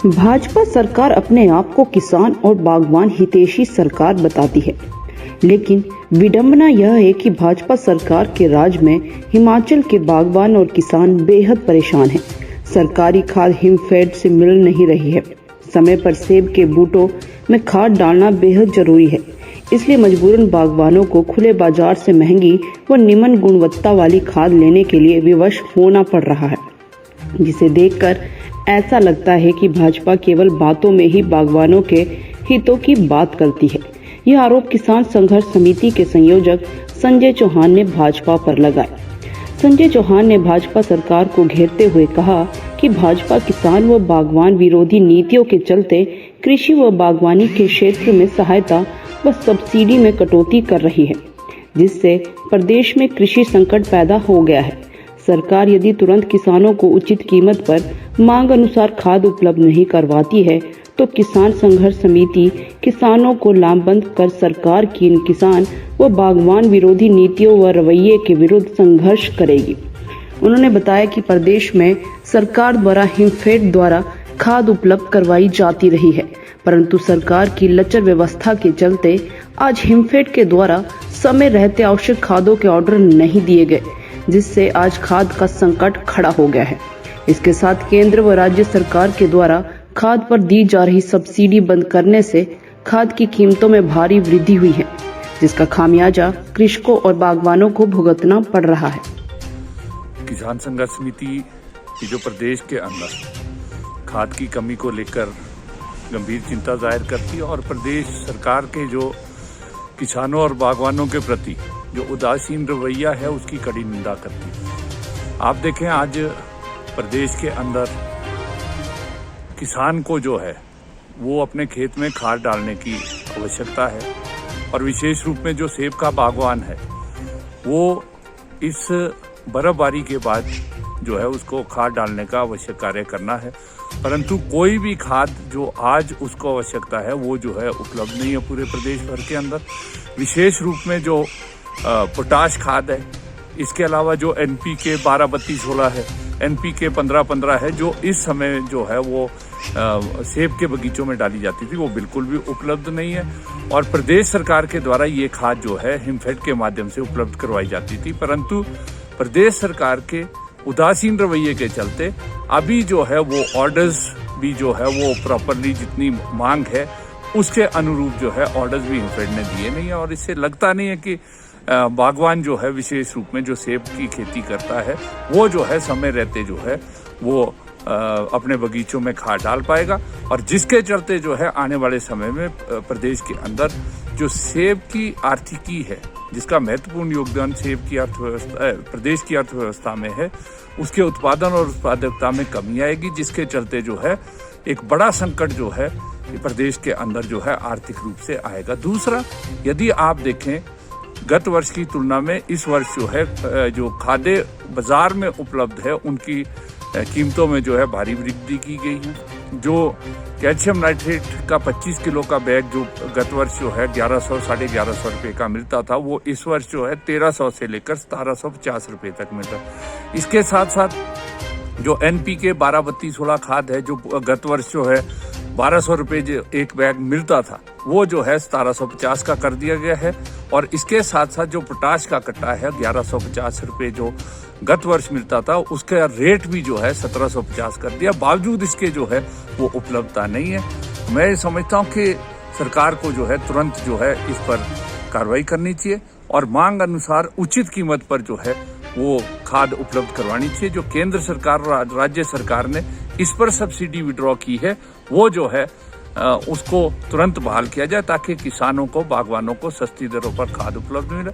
भाजपा सरकार अपने आप को किसान और बागवान हितैषी सरकार बताती है, लेकिन विडंबना यह है कि भाजपा सरकार के राज में हिमाचल के बागवान और किसान बेहद परेशान हैं। सरकारी खाद हिमफेड से मिल नहीं रही है। समय पर सेब के बूटों में खाद डालना बेहद जरूरी है, इसलिए मजबूरन बागवानों को खुले बाजार से महंगी व निम्न गुणवत्ता वाली खाद लेने के लिए विवश होना पड़ रहा है, जिसे देखकर ऐसा लगता है कि भाजपा केवल बातों में ही बागवानों के हितों की बात करती है। यह आरोप किसान संघर्ष समिति के संयोजक संजय चौहान ने भाजपा पर लगाया। संजय चौहान ने भाजपा सरकार को घेरते हुए कहा कि भाजपा किसान व बागवान विरोधी नीतियों के चलते कृषि व बागवानी के क्षेत्र में सहायता व सब्सिडी में कटौती कर रही है, जिससे प्रदेश में कृषि संकट पैदा हो गया है। सरकार यदि तुरंत किसानों को उचित कीमत पर मांग अनुसार खाद उपलब्ध नहीं करवाती है तो किसान संघर्ष समिति किसानों को लामबंद कर सरकार की इन किसान व बागवान विरोधी नीतियों व रवैये के विरुद्ध संघर्ष करेगी। उन्होंने बताया कि प्रदेश में सरकार द्वारा हिमफेड द्वारा खाद उपलब्ध करवाई जाती रही है, परंतु सरकार की लचर व्यवस्था के चलते आज हिमफेड के द्वारा समय रहते आवश्यक खादों के ऑर्डर नहीं दिए गए, जिससे आज खाद का संकट खड़ा हो गया है। इसके साथ केंद्र व राज्य सरकार के द्वारा खाद पर दी जा रही सब्सिडी बंद करने से खाद की कीमतों में भारी वृद्धि हुई है, जिसका खामियाजा कृषकों और बागवानों को भुगतना पड़ रहा है। किसान संघर्ष समिति की जो प्रदेश के अंदर खाद की कमी को लेकर गंभीर चिंता जाहिर करती है और प्रदेश सरकार के जो किसानों और बागवानों के प्रति जो उदासीन रवैया है उसकी कड़ी निंदा करती है। आप देखें, आज प्रदेश के अंदर किसान को जो है वो अपने खेत में खाद डालने की आवश्यकता है और विशेष रूप में जो सेब का बागवान है वो इस बर्फबारी के बाद जो है उसको खाद डालने का आवश्यक कार्य करना है, परंतु कोई भी खाद जो आज उसको आवश्यकता है वो जो है उपलब्ध नहीं है पूरे प्रदेश भर के अंदर। विशेष रूप में जो पोटाश खाद है, इसके अलावा जो NPK 12-32-16 है, NPK 15-15 है, जो इस समय जो है वो सेब के बगीचों में डाली जाती थी, वो बिल्कुल भी उपलब्ध नहीं है और प्रदेश सरकार के द्वारा ये खाद जो है हिमफेड के माध्यम से उपलब्ध करवाई जाती थी, परंतु प्रदेश सरकार के उदासीन रवैये के चलते अभी जो है वो ऑर्डर्स भी जो है वो प्रॉपरली जितनी मांग है उसके अनुरूप जो है ऑर्डर्स भी हिमफेड ने दिए नहीं है और इससे लगता नहीं है कि बागवान जो है विशेष रूप में जो सेब की खेती करता है वो जो है समय रहते जो है वो अपने बगीचों में खाद डाल पाएगा और जिसके चलते जो है आने वाले समय में प्रदेश के अंदर जो सेब की आर्थिकी है, जिसका महत्वपूर्ण योगदान सेब की अर्थव्यवस्था प्रदेश की अर्थव्यवस्था में है, उसके उत्पादन और उत्पादकता में कमी आएगी, जिसके चलते जो है एक बड़ा संकट जो है प्रदेश के अंदर जो है आर्थिक रूप से आएगा। दूसरा, यदि आप देखें गत वर्ष की तुलना में इस वर्ष जो है जो खाद्य बाजार में उपलब्ध है उनकी कीमतों में जो है भारी वृद्धि की गई है। जो कैल्शियम नाइट्रेट का 25 किलो का बैग जो गत वर्ष जो है 1100-1150 रुपये का मिलता था, वो इस वर्ष जो है 1300 से लेकर 1750 रुपये तक मिल रहा है। इसके साथ साथ जो NPK 12-32-16 खाद है, जो गत वर्ष जो है 1200 रुपये जो एक बैग मिलता था, वो जो है 1750 का कर दिया गया है और इसके साथ साथ जो पोटाश का कट्टा है 1150 रुपये जो गत वर्ष मिलता था, उसका रेट भी जो है 1750 कर दिया। बावजूद इसके जो है वो उपलब्धता नहीं है। मैं समझता हूँ कि सरकार को जो है तुरंत जो है इस पर कार्रवाई करनी चाहिए और मांग अनुसार उचित कीमत पर जो है वो खाद उपलब्ध करवानी चाहिए। जो केंद्र सरकार और राज्य सरकार ने इस पर सब्सिडी विड्रॉ की है वो जो है उसको तुरंत बहाल किया जाए ताकि किसानों को, बागवानों को सस्ती दरों पर खाद उपलब्ध मिले।